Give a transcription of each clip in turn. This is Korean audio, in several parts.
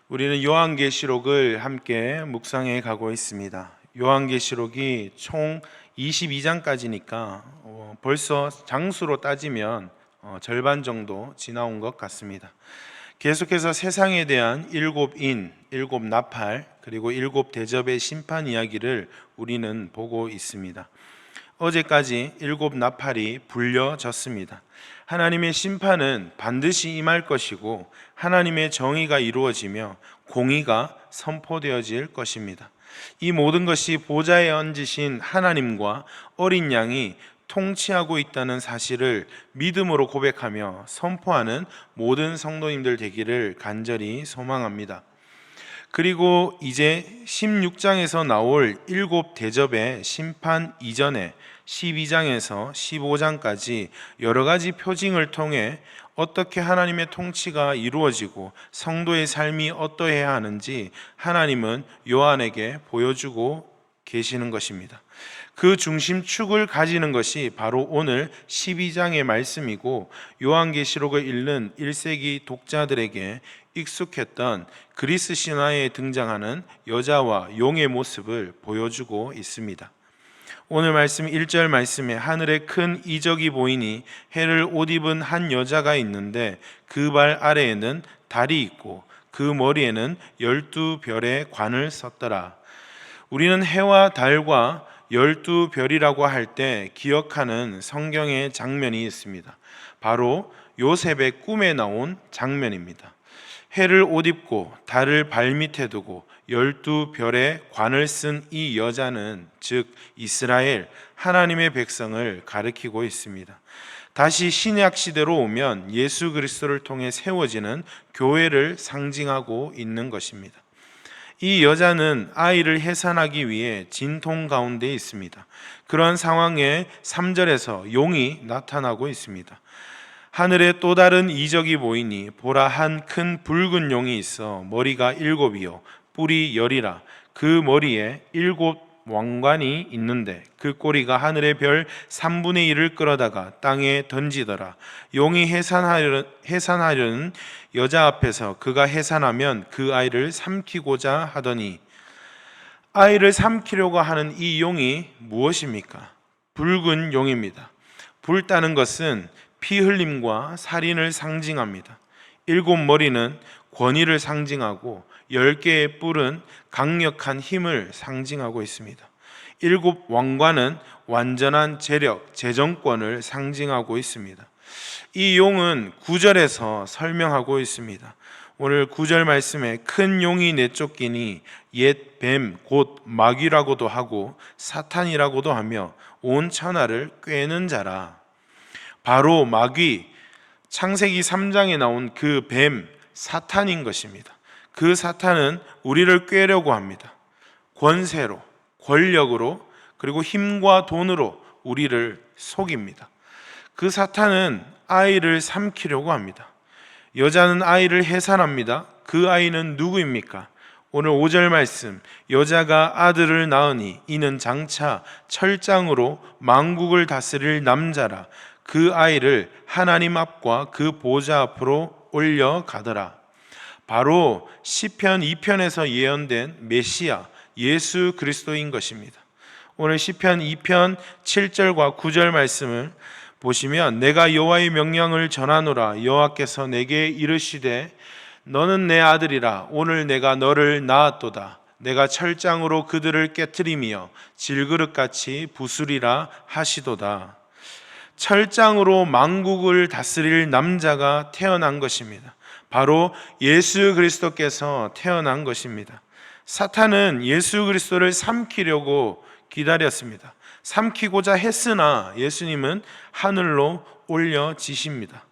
우리는 요한계시록을 함께 묵상해 가고 있습니다. 요한계시록이 총 22장까지니까 벌써 장수로 따지면 절반 정도 지나온 것 같습니다. 계속해서 세상에 대한 일곱 인, 일곱 나팔, 그리고 일곱 대접의 심판 이야기를 우리는 보고 있습니다. 어제까지 일곱 나팔이 불려졌습니다. 하나님의 심판은 반드시 임할 것이고 하나님의 정의가 이루어지며 공의가 선포되어질 것입니다. 이 모든 것이 보좌에 앉으신 하나님과 어린 양이 통치하고 있다는 사실을 믿음으로 고백하며 선포하는 모든 성도님들 되기를 간절히 소망합니다. 그리고 이제 16장에서 나올 일곱 대접의 심판 이전에 12장에서 15장까지 여러 가지 표징을 통해 어떻게 하나님의 통치가 이루어지고 성도의 삶이 어떠해야 하는지 하나님은 요한에게 보여주고 계시는 것입니다. 그 중심축을 가지는 것이 바로 오늘 12장의 말씀이고, 요한계시록을 읽는 1세기 독자들에게 익숙했던 그리스 신화에 등장하는 여자와 용의 모습을 보여주고 있습니다. 오늘 말씀 1절 말씀에 하늘에 큰 이적이 보이니 해를 옷 입은 한 여자가 있는데 그 발 아래에는 달이 있고 그 머리에는 12별의 관을 썼더라. 우리는 해와 달과 12별이라고 할 때 기억하는 성경의 장면이 있습니다. 바로 요셉의 꿈에 나온 장면입니다. 해를 옷 입고 달을 발밑에 두고 12별의 관을 쓴 이 여자는 즉 이스라엘 하나님의 백성을 가리키고 있습니다. 다시 신약 시대로 오면 예수 그리스도를 통해 세워지는 교회를 상징하고 있는 것입니다. 이 여자는 아이를 해산하기 위해 진통 가운데 있습니다. 그런 상황에 3절에서 용이 나타나고 있습니다. 하늘에 또 다른 이적이 보이니 보라 한 큰 붉은 용이 있어 머리가 7이요 뿔이 10이라. 그 머리에 7 왕관이 있는데 그 꼬리가 하늘의 별 3분의 1을 끌어다가 땅에 던지더라. 용이 해산하려는 여자 앞에서 그가 해산하면 그 아이를 삼키고자 하더니, 아이를 삼키려고 하는 이 용이 무엇입니까? 붉은 용입니다. 붉다는 것은 피 흘림과 살인을 상징합니다. 7 머리는 권위를 상징하고 10개의 뿔은 강력한 힘을 상징하고 있습니다. 7 왕관은 완전한 재력, 재정권을 상징하고 있습니다. 이 용은 9절에서 설명하고 있습니다. 오늘 9절 말씀에 큰 용이 내쫓기니 옛 뱀 곧 마귀라고도 하고 사탄이라고도 하며 온 천하를 꿰는 자라. 바로 마귀, 창세기 3장에 나온 그 뱀 사탄인 것입니다. 그 사탄은 우리를 꿰려고 합니다. 권세로, 권력으로, 그리고 힘과 돈으로 우리를 속입니다. 그 사탄은 아이를 삼키려고 합니다. 여자는 아이를 해산합니다. 그 아이는 누구입니까? 오늘 5절 말씀, 여자가 아들을 낳으니 이는 장차 철장으로 만국을 다스릴 남자라. 그 아이를 하나님 앞과 그 보좌 앞으로 올려가더라. 바로 시편 2편에서 예언된 메시아 예수 그리스도인 것입니다. 오늘 시편 2편 7절과 9절 말씀을 보시면, 내가 여호와의 명령을 전하노라. 여호와께서 내게 이르시되 너는 내 아들이라. 오늘 내가 너를 낳았도다. 내가 철장으로 그들을 깨트리며 질그릇같이 부수리라 하시도다. 철장으로 만국을 다스릴 남자가 태어난 것입니다. 바로 예수 그리스도께서 태어난 것입니다. 사탄은 예수 그리스도를 삼키려고 기다렸습니다. 삼키고자 했으나 예수님은 하늘로 올려지십니다.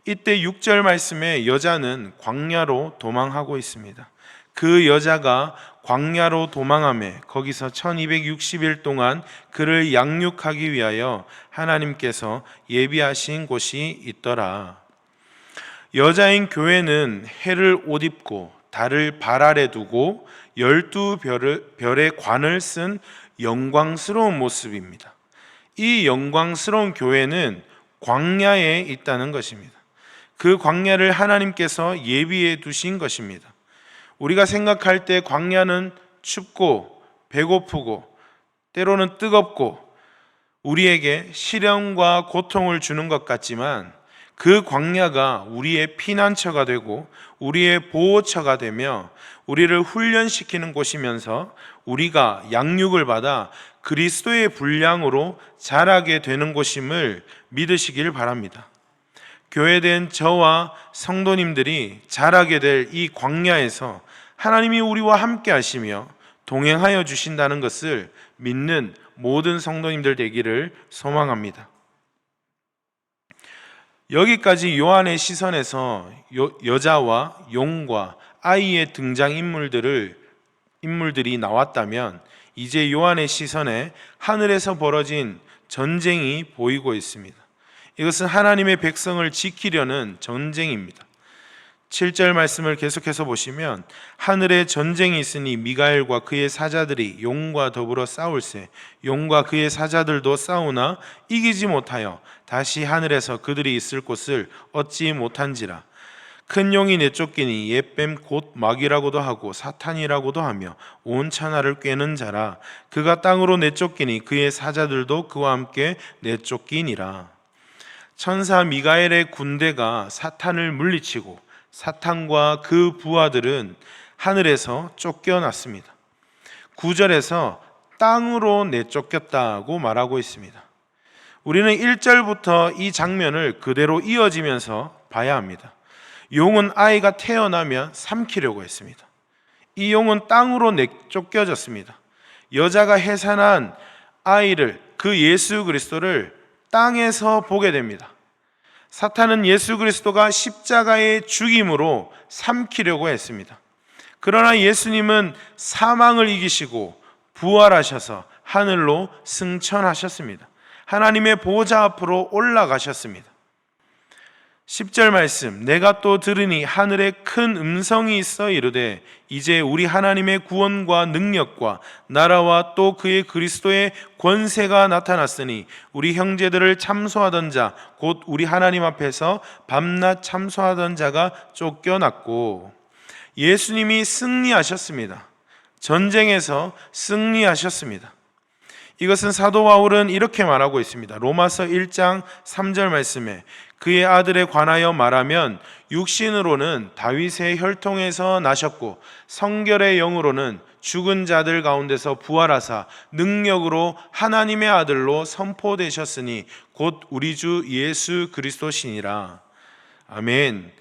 이때 6절 말씀에 여자는 광야로 도망하고 있습니다. 그 여자가 광야로 도망하며 거기서 1260일 동안 그를 양육하기 위하여 하나님께서 예비하신 곳이 있더라. 여자인 교회는 해를 옷 입고 달을 발 아래 두고 12별의 관을 쓴 영광스러운 모습입니다. 이 영광스러운 교회는 광야에 있다는 것입니다. 그 광야를 하나님께서 예비해 두신 것입니다. 우리가 생각할 때 광야는 춥고 배고프고 때로는 뜨겁고 우리에게 시련과 고통을 주는 것 같지만 그 광야가 우리의 피난처가 되고 우리의 보호처가 되며 우리를 훈련시키는 곳이면서 우리가 양육을 받아 그리스도의 분량으로 자라게 되는 곳임을 믿으시길 바랍니다. 교회된 저와 성도님들이 자라게 될 이 광야에서 하나님이 우리와 함께 하시며 동행하여 주신다는 것을 믿는 모든 성도님들 되기를 소망합니다. 여기까지 요한의 시선에서 여자와 용과 아이의 등장인물들이 나왔다면 이제 요한의 시선에 하늘에서 벌어진 전쟁이 보이고 있습니다. 이것은 하나님의 백성을 지키려는 전쟁입니다. 7절 말씀을 계속해서 보시면 하늘에 전쟁이 있으니 미가엘과 그의 사자들이 용과 더불어 싸울세 용과 그의 사자들도 싸우나 이기지 못하여 다시 하늘에서 그들이 있을 곳을 얻지 못한지라. 큰 용이 내쫓기니 옛뱀 곧 마귀라고도 하고 사탄이라고도 하며 온 천하를 꿰는 자라. 그가 땅으로 내쫓기니 그의 사자들도 그와 함께 내쫓기니라. 천사 미가엘의 군대가 사탄을 물리치고 사탄과 그 부하들은 하늘에서 쫓겨났습니다. 9절에서 땅으로 내쫓겼다고 말하고 있습니다. 우리는 1절부터 이 장면을 그대로 이어지면서 봐야 합니다. 용은 아이가 태어나면 삼키려고 했습니다. 이 용은 땅으로 내쫓겨졌습니다. 여자가 해산한 아이를, 그 예수 그리스도를 땅에서 보게 됩니다. 사탄은 예수 그리스도가 십자가의 죽임으로 삼키려고 했습니다. 그러나 예수님은 사망을 이기시고 부활하셔서 하늘로 승천하셨습니다. 하나님의 보좌 앞으로 올라가셨습니다. 10절 말씀, 내가 또 들으니 하늘에 큰 음성이 있어 이르되 이제 우리 하나님의 구원과 능력과 나라와 또 그의 그리스도의 권세가 나타났으니 우리 형제들을 참소하던 자 곧 우리 하나님 앞에서 밤낮 참소하던 자가 쫓겨났고. 예수님이 승리하셨습니다. 전쟁에서 승리하셨습니다. 이것은 사도 바울은 이렇게 말하고 있습니다. 로마서 1장 3절 말씀에 그의 아들에 관하여 말하면 육신으로는 다윗의 혈통에서 나셨고 성결의 영으로는 죽은 자들 가운데서 부활하사 능력으로 하나님의 아들로 선포되셨으니 곧 우리 주 예수 그리스도시니라. 아멘.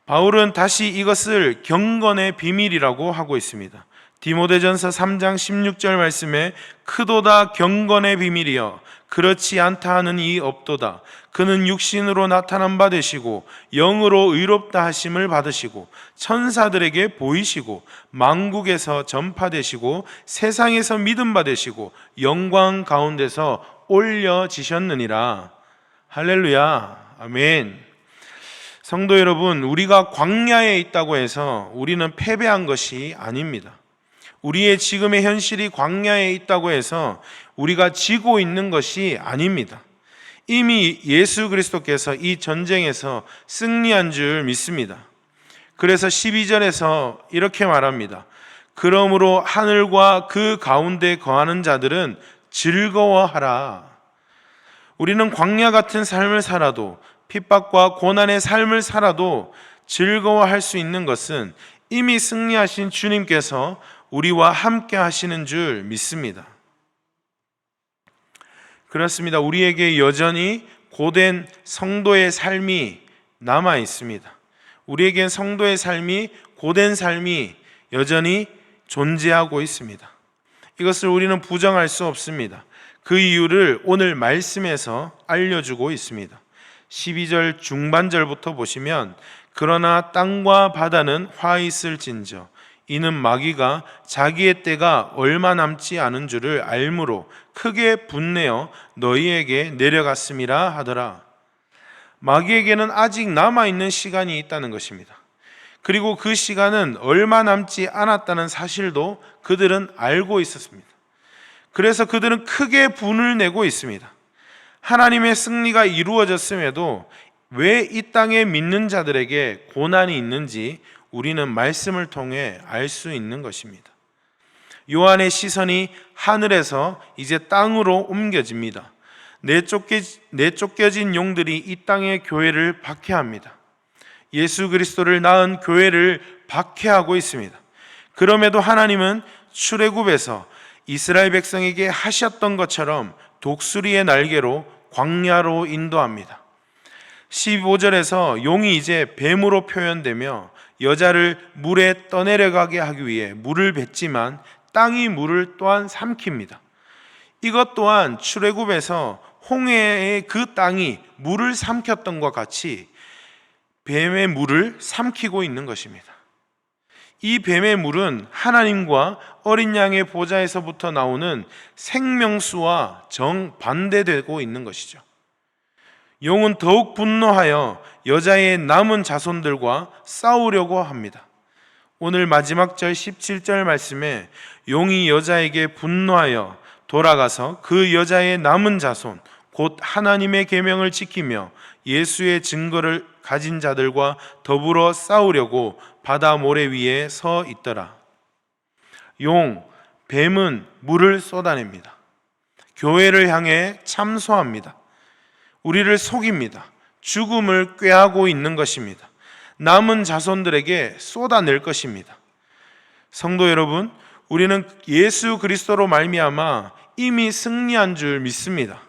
바울은 다시 이것을 경건의 비밀이라고 하고 있습니다. 디모데전서 3장 16절 말씀에 크도다 경건의 비밀이여 그렇지 않다 하는 이 없도다. 그는 육신으로 나타난 바 되시고 영으로 의롭다 하심을 받으시고 천사들에게 보이시고 만국에서 전파되시고 세상에서 믿음 받으시고 영광 가운데서 올려지셨느니라. 할렐루야. 아멘. 성도 여러분, 우리가 광야에 있다고 해서 우리는 패배한 것이 아닙니다. 우리의 지금의 현실이 광야에 있다고 해서 우리가 지고 있는 것이 아닙니다. 이미 예수 그리스도께서 이 전쟁에서 승리한 줄 믿습니다. 그래서 12절에서 이렇게 말합니다. 그러므로 하늘과 그 가운데 거하는 자들은 즐거워하라. 우리는 광야 같은 삶을 살아도 핍박과 고난의 삶을 살아도 즐거워할 수 있는 것은 이미 승리하신 주님께서 우리와 함께 하시는 줄 믿습니다. 그렇습니다. 우리에게 여전히 고된 성도의 삶이 남아 있습니다. 우리에겐 성도의 삶이, 고된 삶이 여전히 존재하고 있습니다. 이것을 우리는 부정할 수 없습니다. 그 이유를 오늘 말씀에서 알려주고 있습니다. 12절 중반절부터 보시면 그러나 땅과 바다는 화 있을진저 이는 마귀가 자기의 때가 얼마 남지 않은 줄을 알므로 크게 분내어 너희에게 내려갔음이라 하더라. 마귀에게는 아직 남아있는 시간이 있다는 것입니다. 그리고 그 시간은 얼마 남지 않았다는 사실도 그들은 알고 있었습니다. 그래서 그들은 크게 분을 내고 있습니다. 하나님의 승리가 이루어졌음에도 왜 이 땅에 믿는 자들에게 고난이 있는지 우리는 말씀을 통해 알 수 있는 것입니다. 요한의 시선이 하늘에서 이제 땅으로 옮겨집니다. 내쫓겨진 용들이 이 땅의 교회를 박해합니다. 예수 그리스도를 낳은 교회를 박해하고 있습니다. 그럼에도 하나님은 출애굽에서 이스라엘 백성에게 하셨던 것처럼 독수리의 날개로 광야로 인도합니다. 15절에서 용이 이제 뱀으로 표현되며 여자를 물에 떠내려가게 하기 위해 물을 뱉지만 땅이 물을 또한 삼킵니다. 이것 또한 출애굽에서 홍해의 그 땅이 물을 삼켰던 것과 같이 뱀의 물을 삼키고 있는 것입니다. 이 뱀의 물은 하나님과 어린 양의 보좌에서부터 나오는 생명수와 정반대되고 있는 것이죠. 용은 더욱 분노하여 여자의 남은 자손들과 싸우려고 합니다. 오늘 마지막 절 17절 말씀에 용이 여자에게 분노하여 돌아가서 그 여자의 남은 자손 곧 하나님의 계명을 지키며 예수의 증거를 가진 자들과 더불어 싸우려고 바다 모래 위에 서 있더라. 뱀은 물을 쏟아냅니다. 교회를 향해 참소합니다. 우리를 속입니다. 죽음을 꾀하고 있는 것입니다. 남은 자손들에게 쏟아낼 것입니다. 성도 여러분, 우리는 예수 그리스도로 말미암아 이미 승리한 줄 믿습니다.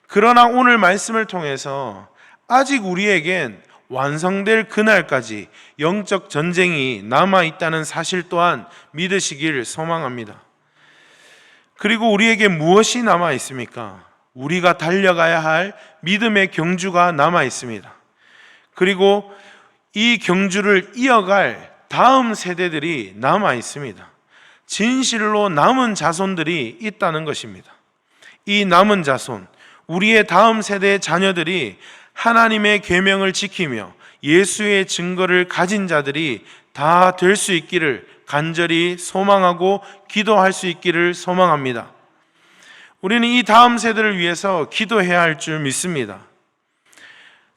그러나 오늘 말씀을 통해서 아직 우리에겐 완성될 그날까지 영적 전쟁이 남아있다는 사실 또한 믿으시길 소망합니다. 그리고 우리에게 무엇이 남아있습니까? 우리가 달려가야 할 믿음의 경주가 남아있습니다. 그리고 이 경주를 이어갈 다음 세대들이 남아있습니다. 진실로 남은 자손들이 있다는 것입니다. 이 남은 자손, 우리의 다음 세대의 자녀들이 하나님의 계명을 지키며 예수의 증거를 가진 자들이 다 될 수 있기를 간절히 소망하고 기도할 수 있기를 소망합니다. 우리는 이 다음 세대를 위해서 기도해야 할 줄 믿습니다.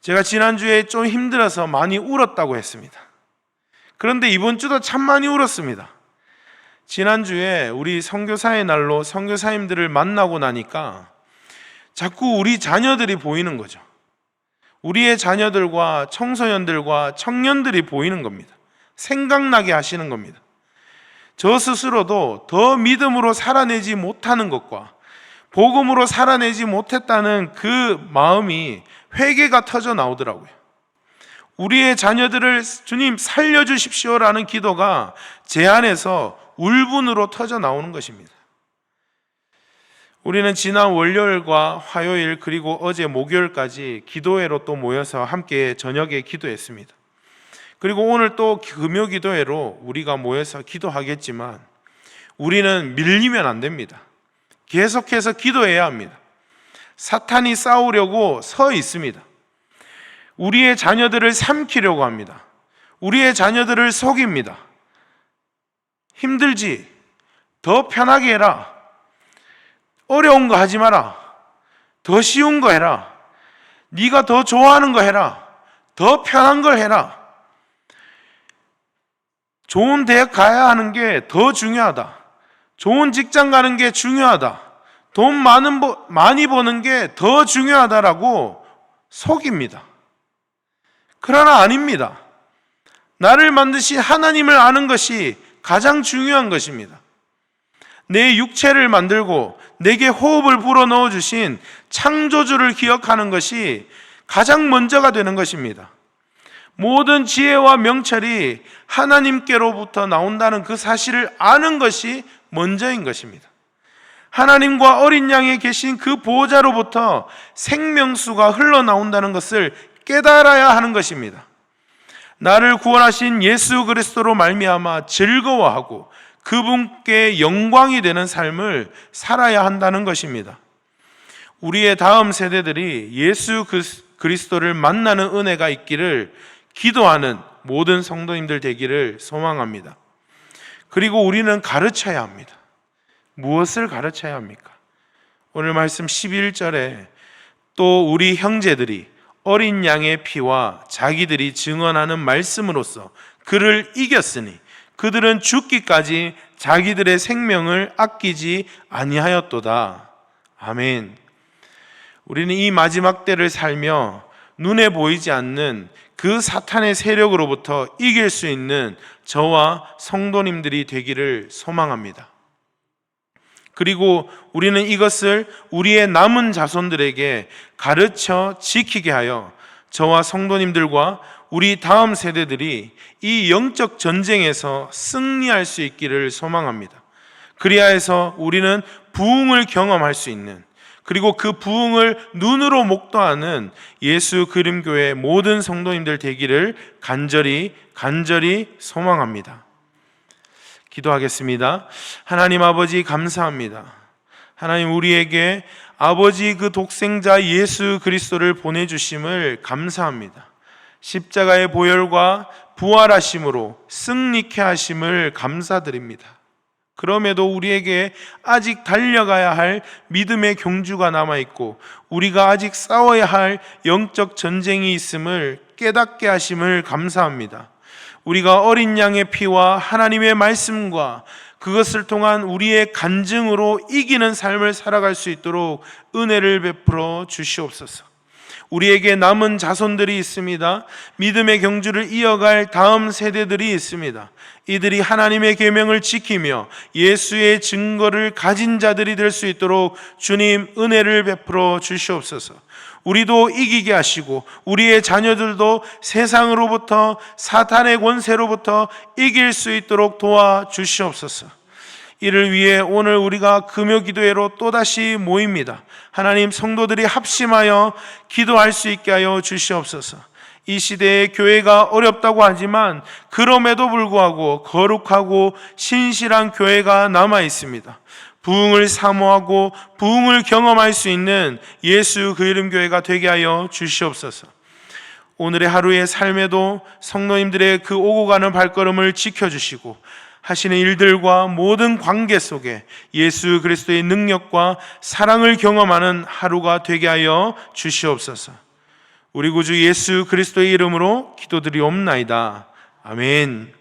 제가 지난주에 좀 힘들어서 많이 울었다고 했습니다. 그런데 이번 주도 참 많이 울었습니다. 지난주에 우리 선교사의 날로 선교사님들을 만나고 나니까 자꾸 우리 자녀들이 보이는 거죠. 우리의 자녀들과 청소년들과 청년들이 보이는 겁니다. 생각나게 하시는 겁니다. 저 스스로도 더 믿음으로 살아내지 못하는 것과 복음으로 살아내지 못했다는 그 마음이 회개가 터져 나오더라고요. 우리의 자녀들을 주님 살려주십시오라는 기도가 제 안에서 울분으로 터져 나오는 것입니다. 우리는 지난 월요일과 화요일 그리고 어제 목요일까지 기도회로 또 모여서 함께 저녁에 기도했습니다. 그리고 오늘 또 금요 기도회로 우리가 모여서 기도하겠지만 우리는 밀리면 안 됩니다. 계속해서 기도해야 합니다. 사탄이 싸우려고 서 있습니다. 우리의 자녀들을 삼키려고 합니다. 우리의 자녀들을 속입니다. 힘들지? 더 편하게 해라. 어려운 거 하지 마라. 더 쉬운 거 해라. 네가 더 좋아하는 거 해라. 더 편한 걸 해라. 좋은 대학 가야 하는 게 더 중요하다. 좋은 직장 가는 게 중요하다. 돈 많이 버는 게 더 중요하다라고 속입니다. 그러나 아닙니다. 나를 만드신 하나님을 아는 것이 가장 중요한 것입니다. 내 육체를 만들고 내게 호흡을 불어넣어 주신 창조주를 기억하는 것이 가장 먼저가 되는 것입니다. 모든 지혜와 명철이 하나님께로부터 나온다는 그 사실을 아는 것이 먼저인 것입니다. 하나님과 어린 양에 계신 그 보호자로부터 생명수가 흘러나온다는 것을 깨달아야 하는 것입니다. 나를 구원하신 예수 그리스도로 말미암아 즐거워하고 그분께 영광이 되는 삶을 살아야 한다는 것입니다. 우리의 다음 세대들이 예수 그리스도를 만나는 은혜가 있기를 기도하는 모든 성도님들 되기를 소망합니다. 그리고 우리는 가르쳐야 합니다. 무엇을 가르쳐야 합니까? 오늘 말씀 11절에 또 우리 형제들이 어린 양의 피와 자기들이 증언하는 말씀으로써 그를 이겼으니 그들은 죽기까지 자기들의 생명을 아끼지 아니하였도다. 아멘. 우리는 이 마지막 때를 살며 눈에 보이지 않는 그 사탄의 세력으로부터 이길 수 있는 저와 성도님들이 되기를 소망합니다. 그리고 우리는 이것을 우리의 남은 자손들에게 가르쳐 지키게 하여 저와 성도님들과 우리 다음 세대들이 이 영적 전쟁에서 승리할 수 있기를 소망합니다. 그리하여서 우리는 부흥을 경험할 수 있는, 그리고 그 부흥을 눈으로 목도하는 예수 그림교회 모든 성도님들 되기를 간절히 소망합니다. 기도하겠습니다. 하나님 아버지 감사합니다. 하나님 우리에게 아버지 그 독생자 예수 그리스도를 보내주심을 감사합니다. 십자가의 보혈과 부활하심으로 승리케 하심을 감사드립니다. 그럼에도 우리에게 아직 달려가야 할 믿음의 경주가 남아있고 우리가 아직 싸워야 할 영적 전쟁이 있음을 깨닫게 하심을 감사합니다. 우리가 어린 양의 피와 하나님의 말씀과 그것을 통한 우리의 간증으로 이기는 삶을 살아갈 수 있도록 은혜를 베풀어 주시옵소서. 우리에게 남은 자손들이 있습니다. 믿음의 경주를 이어갈 다음 세대들이 있습니다. 이들이 하나님의 계명을 지키며 예수의 증거를 가진 자들이 될 수 있도록 주님 은혜를 베풀어 주시옵소서. 우리도 이기게 하시고 우리의 자녀들도 세상으로부터 사탄의 권세로부터 이길 수 있도록 도와주시옵소서. 이를 위해 오늘 우리가 금요 기도회로 또다시 모입니다. 하나님, 성도들이 합심하여 기도할 수 있게 하여 주시옵소서. 이 시대에 교회가 어렵다고 하지만 그럼에도 불구하고 거룩하고 신실한 교회가 남아 있습니다. 부흥을 사모하고 부흥을 경험할 수 있는 예수 그 이름 교회가 되게 하여 주시옵소서. 오늘의 하루의 삶에도 성도님들의 그 오고 가는 발걸음을 지켜주시고 하시는 일들과 모든 관계 속에 예수 그리스도의 능력과 사랑을 경험하는 하루가 되게 하여 주시옵소서. 우리 구주 예수 그리스도의 이름으로 기도드리옵나이다. 아멘.